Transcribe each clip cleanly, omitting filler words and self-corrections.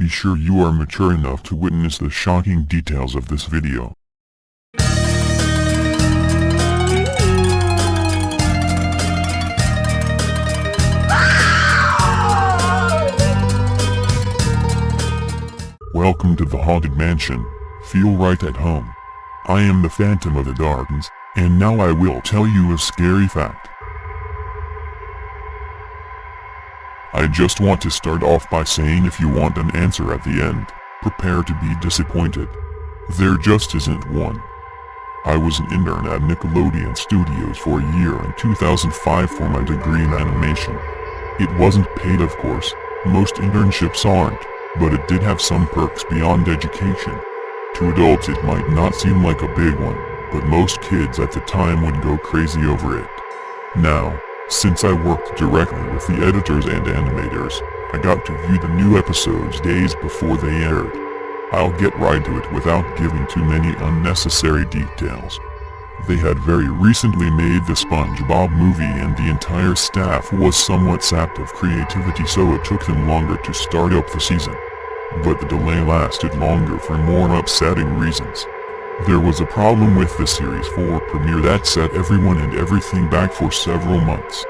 Be sure you are mature enough to witness the shocking details of this video. Welcome to the Haunted Mansion. Feel right at home. I am the Phantom of the Gardens, and now I will tell you a scary fact. I just want to start off by saying if you want an answer at the end, prepare to be disappointed. There just isn't one. I was an intern at Nickelodeon Studios for a year in 2005 for my degree in animation. It wasn't paid, of course, most internships aren't, but it did have some perks beyond education. To adults it might not seem like a big one, but most kids at the time would go crazy over it. Now, since I worked directly with the editors and animators, I got to view the new episodes days before they aired. I'll get right to it without giving too many unnecessary details. They had very recently made the SpongeBob movie and the entire staff was somewhat sapped of creativity, so it took them longer to start up the season. But the delay lasted longer for more upsetting reasons. There was a problem with the Series 4 premiere that set everyone and everything back for several months.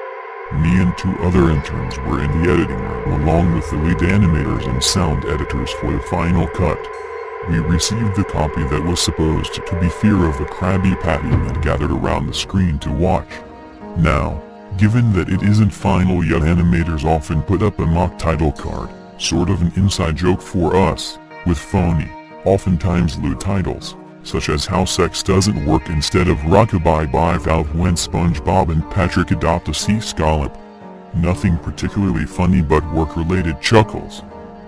Me and two other interns were in the editing room along with the lead animators and sound editors for the final cut. We received the copy that was supposed to be Fear of the Krabby Patty and gathered around the screen to watch. Now, given that it isn't final yet, animators often put up a mock title card, sort of an inside joke for us, with phony, oftentimes lewd titles, such as How Sex Doesn't Work instead of Rockabye Bye Out When SpongeBob and Patrick Adopt a Sea Scallop. Nothing particularly funny but work-related chuckles.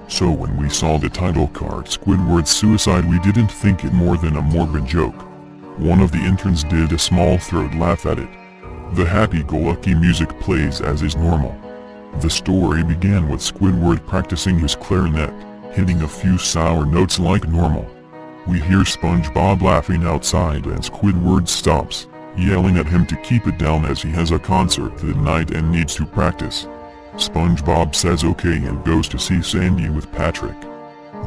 So when we saw the title card Squidward'S Suicide, we didn't think it more than a morbid joke. One of the interns did a small throat laugh at it. The happy-go-lucky music plays as is normal. The story began with Squidward practicing his clarinet, hitting a few sour notes like normal. We hear SpongeBob laughing outside and Squidward stops, yelling at him to keep it down as he has a concert that night and needs to practice. SpongeBob says okay and goes to see Sandy with Patrick.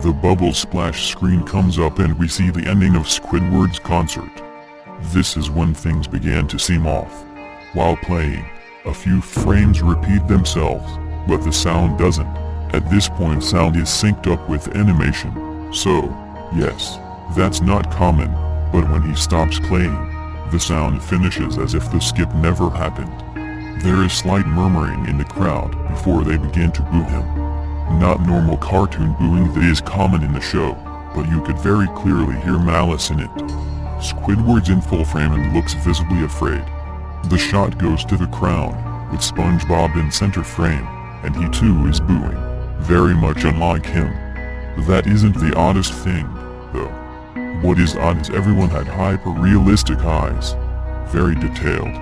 The bubble splash screen comes up and we see the ending of Squidward's concert. This is when things began to seem off. While playing, a few frames repeat themselves, but the sound doesn't. At this point sound is synced up with animation, so, yes, that's not common, but when he stops playing, the sound finishes as if the skip never happened. There is slight murmuring in the crowd before they begin to boo him. Not normal cartoon booing that is common in the show, but you could very clearly hear malice in it. Squidward's in full frame and looks visibly afraid. The shot goes to the crowd, with SpongeBob in center frame, and he too is booing, very much unlike him. That isn't the oddest thing, though. What is odd is everyone had hyper-realistic eyes. Very detailed.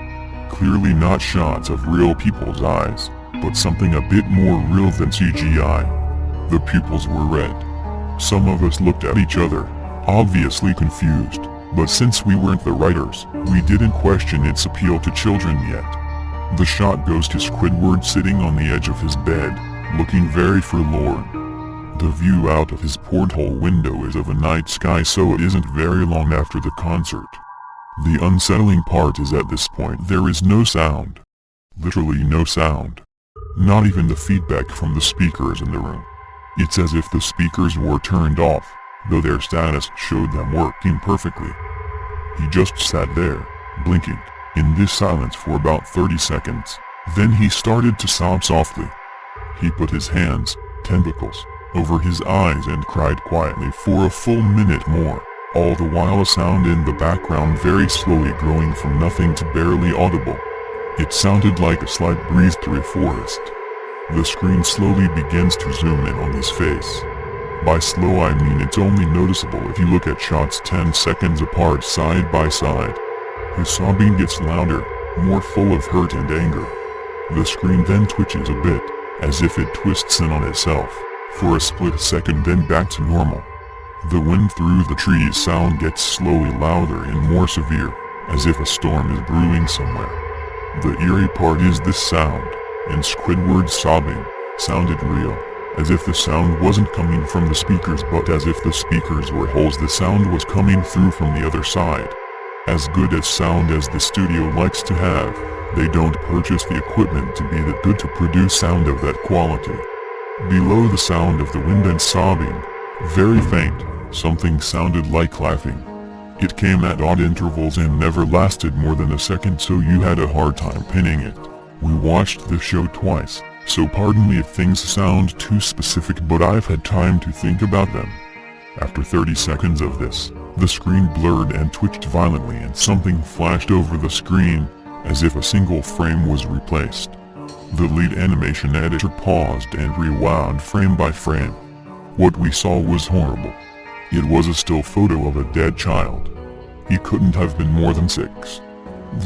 Clearly not shots of real people's eyes, but something a bit more real than CGI. The pupils were red. Some of us looked at each other, obviously confused, but since we weren't the writers, we didn't question its appeal to children yet. The shot goes to Squidward sitting on the edge of his bed, looking very forlorn. The view out of his porthole window is of a night sky, so it isn't very long after the concert. The unsettling part is at this point there is no sound. Literally no sound. Not even the feedback from the speakers in the room. It's as if the speakers were turned off, though their status showed them working perfectly. He just sat there, blinking, in this silence for about 30 seconds. Then he started to sob softly. He put his hands, tentacles, over his eyes and cried quietly for a full minute more, all the while a sound in the background very slowly growing from nothing to barely audible. It sounded like a slight breeze through a forest. The screen slowly begins to zoom in on his face. By slow I mean it's only noticeable if you look at shots 10 seconds apart side by side. His sobbing gets louder, more full of hurt and anger. The screen then twitches a bit, as if it twists in on itself, for a split second then back to normal. The wind through the trees sound gets slowly louder and more severe, as if a storm is brewing somewhere. The eerie part is this sound, and Squidward's sobbing, sounded real. as if the sound wasn't coming from the speakers but as if the speakers were holes. The sound was coming through from the other side. As good as sound as the studio likes to have, they don't purchase the equipment to be that good to produce sound of that quality. Below the sound of the wind and sobbing, very faint, something sounded like laughing. It came at odd intervals and never lasted more than a second, so you had a hard time pinning it. We watched the show twice, so pardon me if things sound too specific, but I've had time to think about them. After 30 seconds of this, the screen blurred and twitched violently and something flashed over the screen, as if a single frame was replaced. The lead animation editor paused and rewound frame by frame. What we saw was horrible. It was a still photo of a dead child. He couldn't have been more than 6.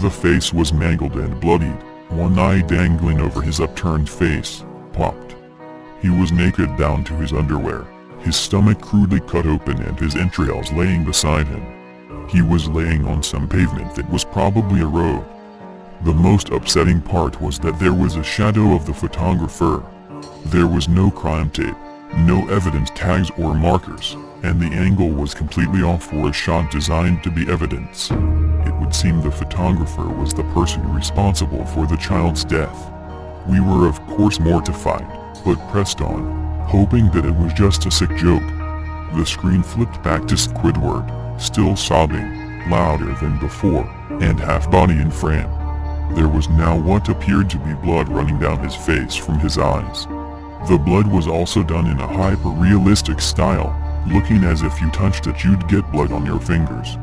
The face was mangled and bloodied, one eye dangling over his upturned face, popped. He was naked down to his underwear, his stomach crudely cut open and his entrails laying beside him. He was laying on some pavement that was probably a road. The most upsetting part was that there was a shadow of the photographer. There was no crime tape, no evidence tags or markers, and the angle was completely off for a shot designed to be evidence. It would seem the photographer was the person responsible for the child's death. We were of course mortified, but pressed on, hoping that it was just a sick joke. The screen flipped back to Squidward, still sobbing, louder than before, and half body in frame. There was now what appeared to be blood running down his face from his eyes. The blood was also done in a hyper-realistic style, looking as if you touched it you'd get blood on your fingers.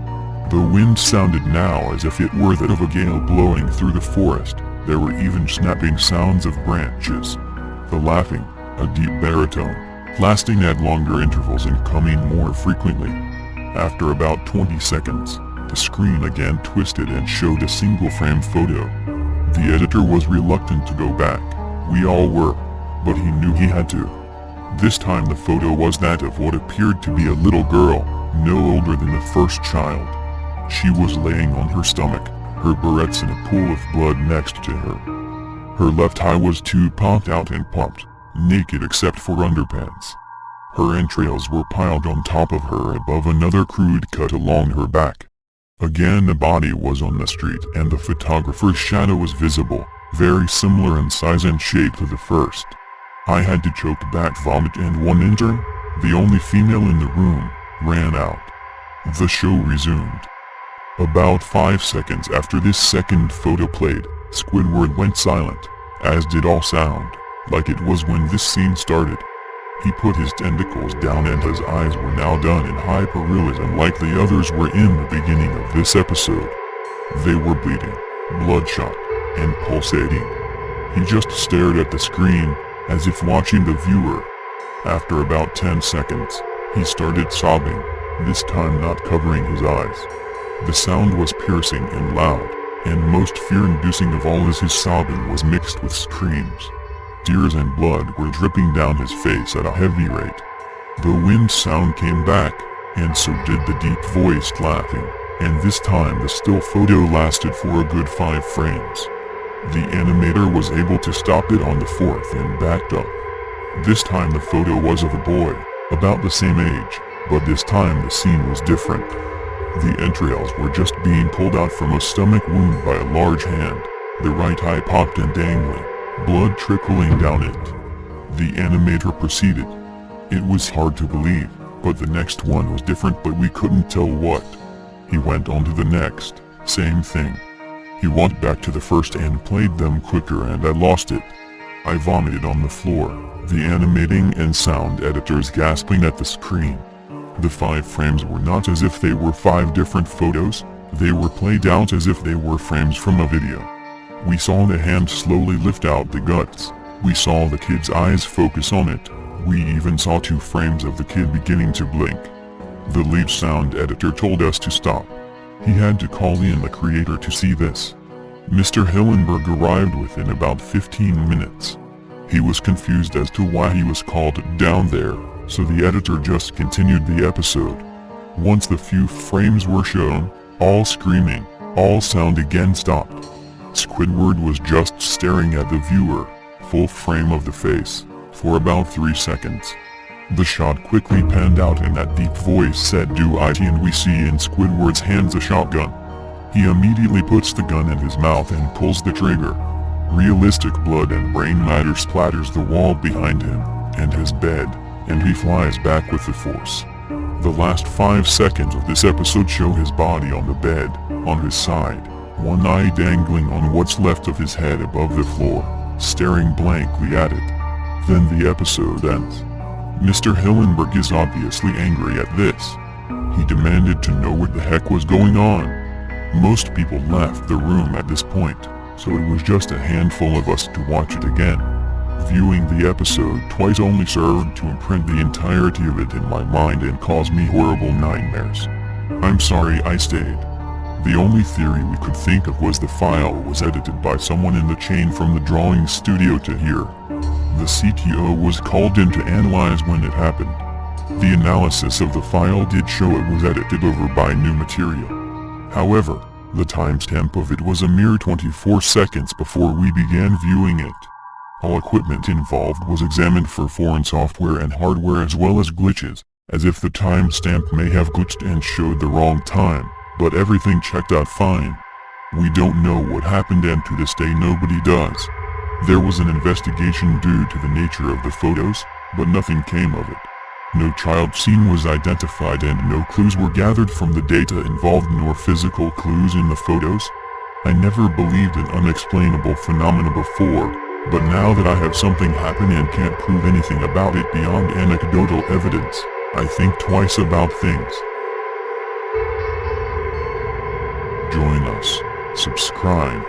The wind sounded now as if it were that of a gale blowing through the forest. There were even snapping sounds of branches. The laughing, a deep baritone, lasting at longer intervals and coming more frequently. After about 20 seconds, the screen again twisted and showed a single frame photo. The editor was reluctant to go back. We all were, but he knew he had to. This time the photo was that of what appeared to be a little girl, no older than the first child. She was laying on her stomach, her barrettes in a pool of blood next to her. Her left eye was too popped out and popped, naked except for underpants. Her entrails were piled on top of her above another crude cut along her back. Again the body was on the street and the photographer's shadow was visible, very similar in size and shape to the first. I had to choke back vomit and one intern, the only female in the room, ran out. The show resumed. About 5 seconds after this second photo played, Squidward went silent, as did all sound, like it was when this scene started. He put his tentacles down and his eyes were now done in hyper-realism like the others were in the beginning of this episode. They were bleeding, bloodshot, and pulsating. He just stared at the screen, as if watching the viewer. After about 10 seconds, he started sobbing, this time not covering his eyes. The sound was piercing and loud, and most fear-inducing of all as his sobbing was mixed with screams. Tears and blood were dripping down his face at a heavy rate. The wind sound came back, and so did the deep-voiced laughing, and this time the still photo lasted for a good 5 frames. The animator was able to stop it on the 4th and backed up. This time the photo was of a boy, about the same age, but this time the scene was different. The entrails were just being pulled out from a stomach wound by a large hand, the right eye popped and dangling, blood trickling down it. The animator proceeded. It was hard to believe, but the next one was different, but we couldn't tell what. He went on to the next, same thing. He went back to the first and played them quicker and I lost it. I vomited on the floor, the animating and sound editors gasping at the screen. The 5 frames were not as if they were 5 different photos, they were played out as if they were frames from a video. We saw the hand slowly lift out the guts, we saw the kid's eyes focus on it, we even saw 2 frames of the kid beginning to blink. The lead sound editor told us to stop. He had to call in the creator to see this. Mr. Hillenberg arrived within about 15 minutes. He was confused as to why he was called down there, so the editor just continued the episode. Once the few frames were shown, all screaming, all sound again stopped. Squidward was just staring at the viewer, full frame of the face, for about 3 seconds. The shot quickly panned out and that deep voice said "Do it," and we see in Squidward's hands a shotgun. He immediately puts the gun in his mouth and pulls the trigger. Realistic blood and brain matter splatters the wall behind him and his bed, and he flies back with the force. The last 5 seconds of this episode show his body on the bed, on his side, one eye dangling on what's left of his head above the floor, staring blankly at it. Then the episode ends. Mr. Hillenberg is obviously angry at this. He demanded to know what the heck was going on. Most people left the room at this point, so it was just a handful of us to watch it again. Viewing the episode twice only served to imprint the entirety of it in my mind and cause me horrible nightmares. I'm sorry I stayed. The only theory we could think of was the file was edited by someone in the chain from the drawing studio to here. The CTO was called in to analyze when it happened. The analysis of the file did show it was edited over by new material. However, the timestamp of it was a mere 24 seconds before we began viewing it. All equipment involved was examined for foreign software and hardware as well as glitches, as if the timestamp may have glitched and showed the wrong time, but everything checked out fine. We don't know what happened and to this day nobody does. There was an investigation due to the nature of the photos, but nothing came of it. No child scene was identified and no clues were gathered from the data involved nor physical clues in the photos. I never believed in unexplainable phenomena before, but now that I have something happen and can't prove anything about it beyond anecdotal evidence, I think twice about things. Join us. Subscribe.